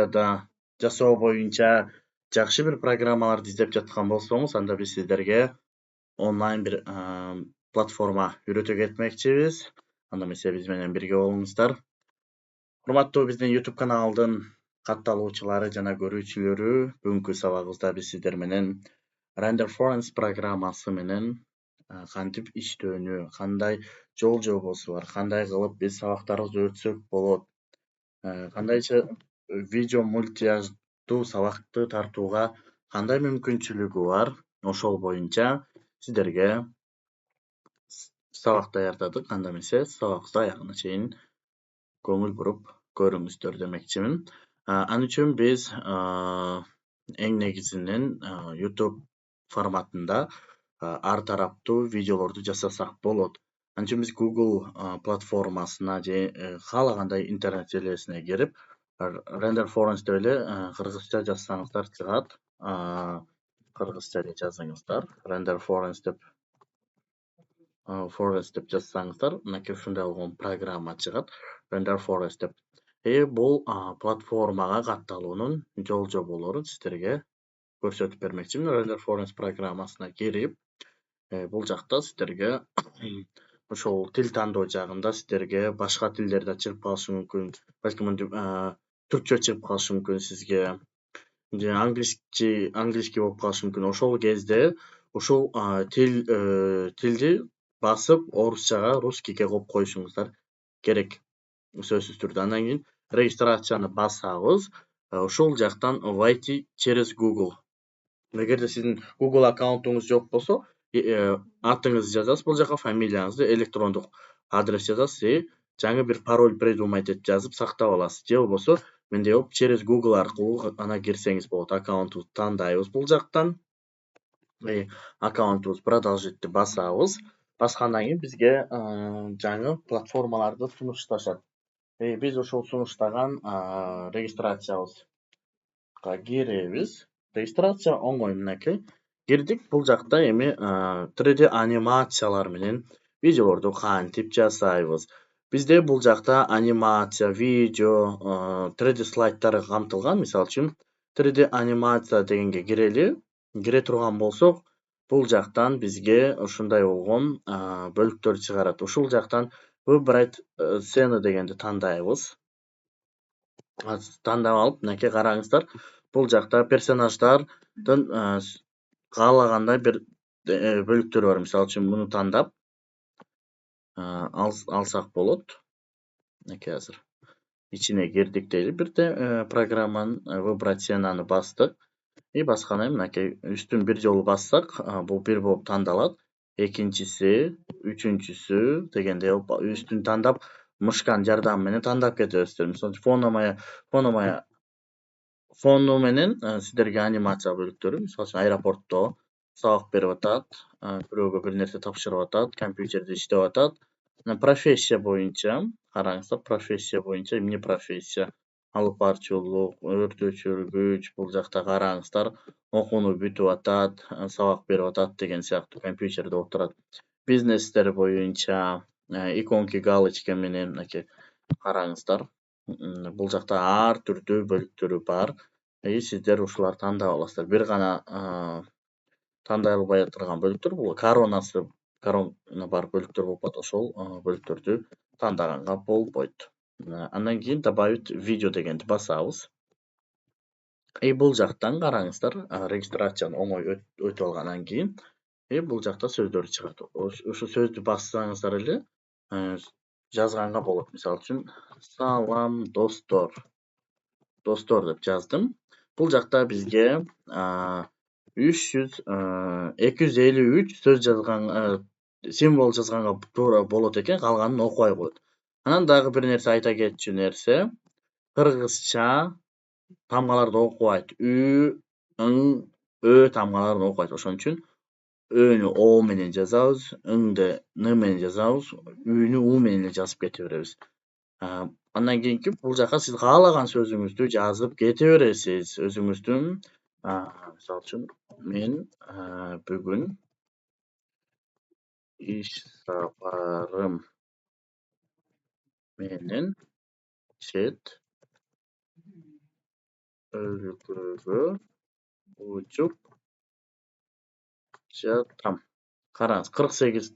да жасоо боюнча жакшы бир программаларды издеп жаткан болсоңуз, анда биз сиздерге онлайн бир платформа үйрөтө кетмекчибиз. Анда эмесе биз менен бирге болуңуздар. Урматтуу биздин YouTube каналдын катталуучулары жана көрүүчүлөрү, бүгүнкү сабагыбызда биз сиздер менен Renderforest программасы менен кантип иштөөнү, кандай жол жобосу бар, кандай кылып биз сабактарыбызды өтсөк болот, кандайча видео мультияждуу сабакты тартууга кандай мүмкүнчүлүгү бар, ошол боюнча сиздерге сабак даярдадык. Анда эмесе сабагыбызды аягына чейин көңүл буруп көрүңүздөр демекчимин. Ал үчүн биз эң негизинен YouTube форматында ар тараптуу видеолорду жасасак болот. Ал үчүн биз Google платформасына же каалагандай интернет желесине кирип Renderforest деп эле кыргызча жазсаңыздар чыгат. Кыргызча эле жазыңыздар. Renderforest деп Forest деп жазсаңыздар, мынакей ушундай болгон программа чыгат. Renderforest деп. Бул платформага катталуунун жол жоболорун сиздерге көрсөтүп бермекчимин. Renderforest программасына кирип, бул жакта сиздерге ошол тил тандоо жагында сиздерге башка тилдерди чыгып калышы мүмкүн. Балким түркчө чыгып калышы мүмкүн сизге. Же английский болуп калышы мүмкүн. Ошол кезде ушул тилди басып орусчага, русскийге коюп коюшуңуздар керек. Сөзсүз түрдө. Андан кийин регистрацияны басабыз. Ушул жактан войти через Google. Эгерде сиздин Google аккаунтуңуз жок болсо, атыңызды жазасыз, бул жака фамилияңызды, электрондук адрес жазасыз, жаңы бир пароль придумать этип жазып сактап аласыз. Же болбосо мындай болуп через Google аркылуу ана кирсеңиз болот. Аккаунтубузду тандайбыз бул жактан. Аккаунтубуз продолжитти басабыз. Баскандан кийин бизге жаңы платформаларды сунушташат. Биз ошол сунуштаган регистрациябызга киребиз. Регистрация оңой мынакей. Кирдик, бул жакта эми 3D анимациялар менен видеолорду кантип жасайбыз. Бизде бул жакта анимация, видео, 3D слайдтары камтылган. Мисалы үчүн 3D анимация дегенге кирели. Кире турган болсок, бул жактан бизге ушундай болгон бөлүктөр чыгарат. Ушул жактан выбрать сцену дегенди тандайбыз. Тандап алып, мынакей караңыздар. Бул жакта персонаждардын каалагандай бир бөлүктөрү бар. Мисалы үчүн муну тандап алсак болот. Мынакей азыр ичине кирдик дейли. Бирде программанын выбрать сценаны бастык. Баскандан кийин мынакей үстүн бир жолу бассак, бул бир болуп тандалат. Экинчиси, үчүнчүсү дегендей болуп үстүн тандап, мышканын жардамы менен тандап кетесиздер. Мисалы фону менен сиздерге анимация бөлүктөрү, мисалы үчүн аэропортто сабак берип атат, бирөөгө бир нерсе тапшырып атат, компьютерде иштеп атат. Профессия боюнча караңыздар, профессия боюнча эмне профессия? Алып барчулук, өртөчүргүч, бул жакта караңыздар, окууну бүтүп атат, сабак берип атат деген сыяктуу компьютерде отурат. Бизнестер боюнча иконки галочка менен мынакей караңыздар. Бул жакта ар түрдүү бөлүктөрү бар. Сиздер ушуларды тандап аласыздар. Бир гана тандай албай турган бөлүктөр бул корона бар бөлүктөр болуп атат. Ошол бөлүктөрдү тандаганга болбойт. Андан кийин добавить видео дегенди басабыз. Бул жактан караңыздар, регистрацияны оңой өтүп алгандан кийин бул жакта сөздөр чыгат. Ушу сөздү бассаңыздар эле жазганга болот. Мисалы үчүн салам достор. Достор деп жаздым. Бул жакта бизге 253 сөз жазган, символ жазганга туура болот экен, калганын окубай коет. Анан дагы бир нерсе айта кетчү нерсе, кыргызча тамгаларды окубайт. Ү, ың, Ö тамгаларын окубайт. Ошон үчүн Өнү О менен жазабыз, ыңды Н менен жазабыз, Үнү У менен жазып кете беребиз. Андан кийинки бул жака сиз каалаган сөзүңүздү жазып кете бересиз. Өзүңүздүн, мисалы үчүн мен бүгүн иш сапарым менен чет өлкөгө учуп жатам. Караңыз, 48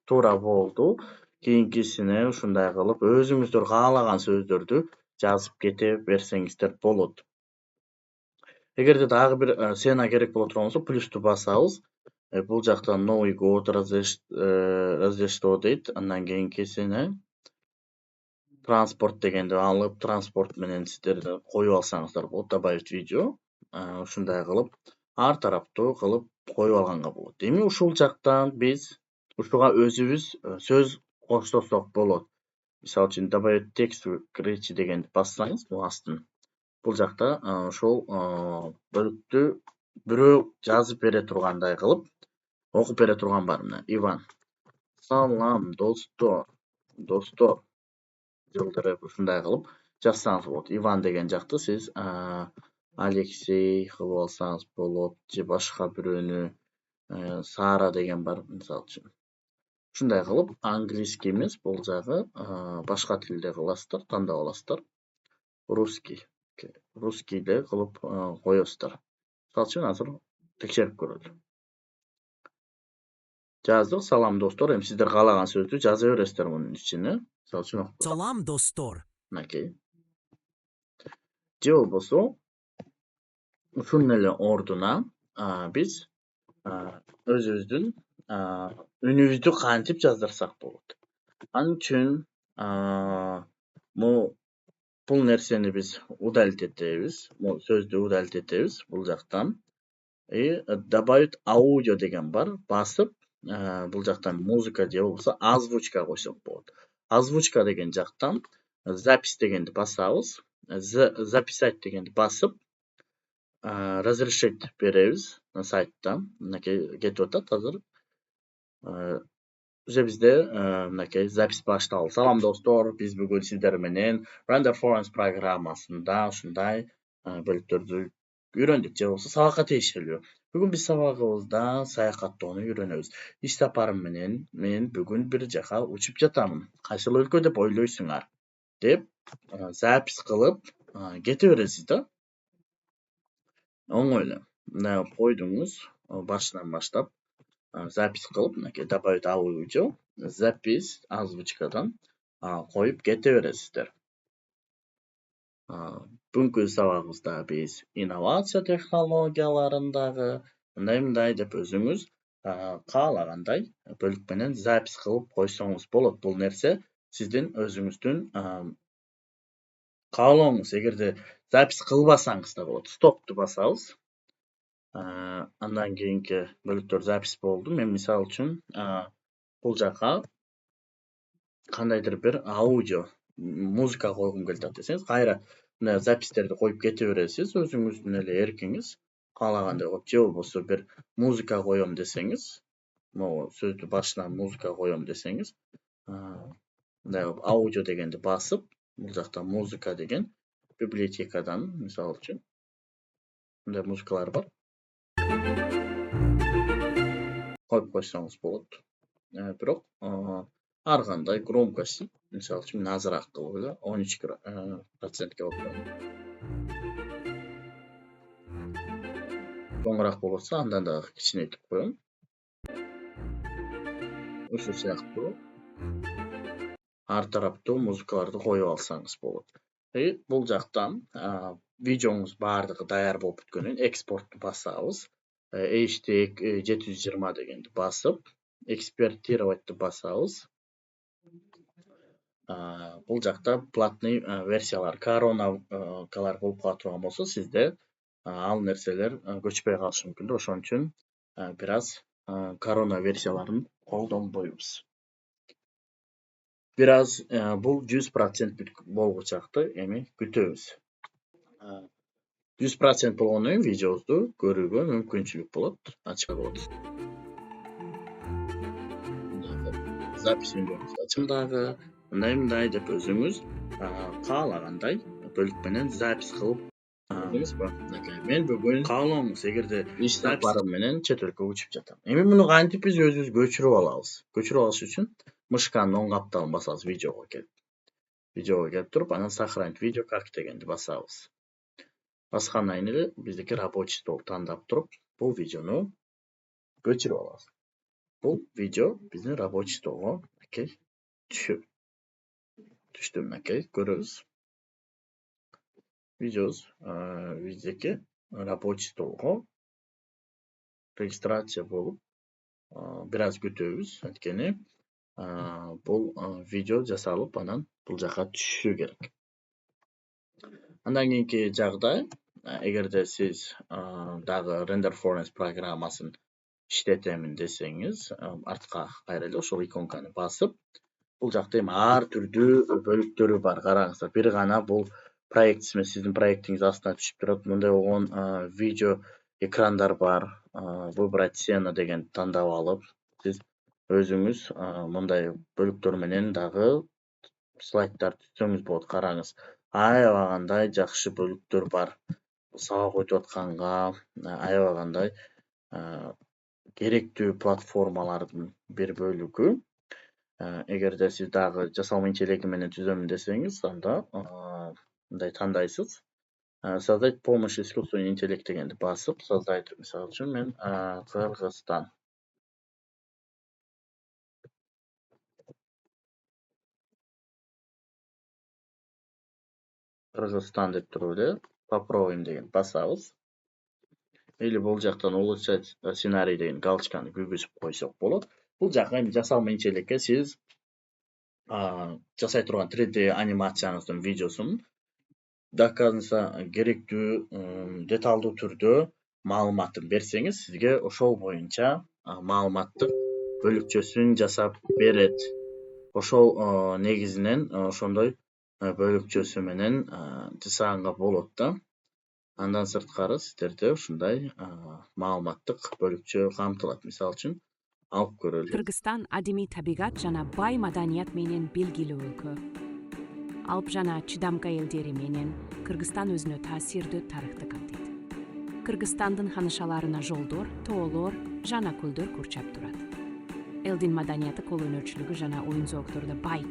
туура болду. Кийинкисине ушундай кылып өзүңүздөр каалаган сөздөрдү жазып кете берсеңиздер болот. Эгерде дагы бир сцена керек боло турган болсо плюсту басабыз. Бул жакта Новый год Рождество дейт. Андан кийинкисине транспорт дегенди алып, транспорт менен сиздер коюп алсаңыздар болот. Добавить видео. Ушундай кылып ар тараптуу кылып коюп алганга болот. Эми ушул жактан биз ушуга өзүбүз сөз коштосок болот. Мисалы үчүн добавить текст речи дегенди бассаңыз, бул астын. Бул жакта ошол бөлүктү бирөө жазып бере тургандай кылып окуп бере турган бар мына. Иван. Салам достор. Жылдырып ушундай кылып жазсаңыз болот. Иван деген жакты сиз Алексей кылып алсаңыз болот, же башка бирөөнү Сара деген бар мисалы үчүн. Ушундай кылып английский эмес, бул жагы башка тилде кыласыздар, тандап аласыздар. Русскийде кылып коесуздар. Мисалы үчүн азыр текшерип көрөлү. Жаздык, салам достор. Эми сиздер каалаган сөздү жаза бересиздер мунун ичине. Мисалы үчүн Салам достор. Мынакей. Же болбосо ушунун эле ордуна биз өзүбүздүн үнүбүздү кантип жаздырсак болот. Ал үчүн бул нерсени биз удалить этебиз. Бул сөздү удалить этебиз бул жактан. Добавить аудио деген бар. Басып, бул жактан музыка же болбосо озвучка койсок болот. Озвучка деген жактан запись дегенди басабыз. Записать дегенди басып, разрешить беребиз сайттан. Мынакей кетип атат азыр. Уже бизде мынакей запись башталды. Салам достор, биз бүгүн сиздер менен Render Forums программасында ушундай бөлүктөрдү үйрөндүк, же болбосо сабакка тиешелүү. Бүгүн биз сабагыбызда саякаттоону үйрөнөбүз. Иш сапарым менен мен бүгүн бир жака учуп жатамын. Кайсыл өлкө деп ойлойсуңар? Деп запись кылып кете бересиз да. Оңой эле. Мына койдуңуз башынан баштап запись кылып, мынакей добавить аудио, запись озвучкадан коюп кете бересиздер. Бүгүнкү сабагыбызда биз инновация технологияларындагы мындай деп өзүңүз каалагандай бөлүк менен запись кылып койсоңуз болот. Бул нерсе сиздин өзүңүздүн каалооңуз. Эгерде запись кылбасаңыз да болот. Стопту басабыз. Андан кийинки бөлүктөр запись болду. Мен мисалы үчүн бул жака кандайдыр бир аудио, музыка койгум келип атат десеңиз, кайра мына записьтерди коюп кете бересиз. Өзүңүздүн эле эркиңиз. Каалагандай коюп, же болбосо бир музыка коём десеңиз, могу сөздү башынан музыка коём десеңиз, мындай аудио дегенди басып, бул жакта музыка деген библиотекадан мисалы үчүн мындай музыкалар бар. Коюп койсоңуз болот. Бирок ар кандай громкость, мисалы үчүн мен азыраак кылып эле 13%ке коюп коем. Чоңураак болсо андан дагы кичинейтип коем. Ушул сыяктуу ар тараптуу музыкаларды коюп алсаңыз болот. Бул жактан видеоңуз баардыгы даяр болуп бүткөндөн кийин экспортту басабыз. Hashtag 720 дегенди басып, экспортировать басабыз. Бул жакта платный версиялар, коронакалар болуп кала турган болсо, сизде ал нерселер көчпөй калышы мүмкүн. Ошон үчүн бир аз корона версияларын колдонбойбуз. Бир аз бул 100% болгучакты эми күтөбүз. 100% болгондон кийин видеобузду көрүүгө мүмкүнчүлүк болот, ачка болот. Запись видеобузду ачымдагы, мындай деп өзүңүз каалагандай бөлүк менен запись кылып мен бүгүн каалооңуз, эгерде иш сапарым менен чет өлкөгө учуп жатам. Эми муну кантип биз өзүбүз көчүрүп алабыз? Көчүрүп алыш үчүн мышканын оң капталын басабыз, видеого келип туруп, анан сохранить видео как дегенди басабыз. баскандан кийин эле биздики рабочий стол тандап туруп бул видеону көчүрүп алабыз. Бул видео биздин рабочий столго мынакей түшөт. Түштү мынакей көрөбүз. Видеобуз биздики рабочий столго регистрация болуп бир аз күтөбүз. Анткени бул видео жасалып анан бул жака түшүшү керек. Андан кийинки жагдай, эгерде сиз дагы Render Forest программасын иштетемин десеңиз, артка кайра эле ошол иконканы басып, бул жакта эми ар түрдүү бөлүктөрү бар. Караңыздар, бир гана бул проект эмес, сиздин проектиңиз астына түшүп турат. Мындай болгон видео экрандар бар. Выбрать сцена деген тандап алып, сиз өзүңүз мындай бөлүктөр менен дагы слайддар түзсөңүз болот. Караңыз, аябагандай жакшы бөлүктөр бар. Сабак өтүп атканга аябагандай керектүү платформалардын бир бөлүгү. Эгерде сиз дагы жасалма интеллекти менен түзөмүн десеңиз, анда мындай тандайсыз. Создать помощь искусственный интеллект дегенди басып, создать, мисалы үчүн мен Кыргызстан деп туруп эле попробуем деген басабыз. Или бул жактан улучшать сценарий деген галочканы күйгүзүп койсок болот. Бул жака эми жасалма интеллектке сиз жасай турган 3D анимацияңыздын видеосун доказанса керектүү деталдуу түрдө маалыматын берсеңиз, сизге ошол боюнча маалыматтык бөлүкчөсүн жасап берет. Ошол негизинен ошондой бөлүкчөсү менен жасаганга болот да. Андан сырткары сиздерде ушундай маалыматтык бөлүкчө камтылат. Мисалы үчүн алып көрөлү. Кыргызстан адимий табигат жана бай маданият менен белгилүү өлкө. Алп жана чыдамкай элдери менен Кыргызстан өзүнө таасирдүү тарыхты камтыйт. Кыргызстандын ханышаларына жолдор, тоолор жана көлдөр курчап турат. Элдин маданияты, кол өнөрчүлүгү жана оюн зооктордо бай.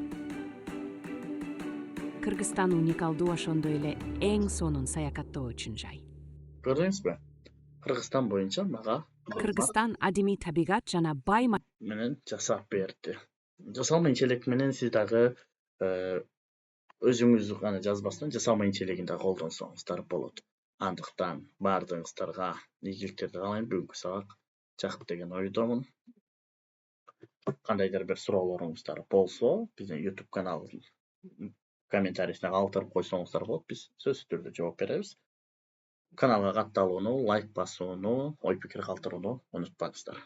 Кыргызстан уникалдуу, ошондой эле эң сонун саякаттоо үчүн жай. Көрдүңүзбү? Кыргызстан боюнча мага Кыргызстан адимий табигат жана бай менен жасап берди. Жасалма интеллект менен сиз дагы өзүңүз гана жазбастан жасалма интеллектин да колдонсоңуздар болот. Андыктан баардыгыңыздарга ийгиликтерди каалайм. Бүгүнкү сабак жакты деген ойдомун. Кандайдыр бир суроолоруңуздар болсо, биздин YouTube каналыбыздын комментарийсине калтырып койсоңуздар болот. Биз сөзсүз түрдө жооп беребиз. Каналга катталууну, лайк басууну, ой пикир калтырууну унутпаңыздар.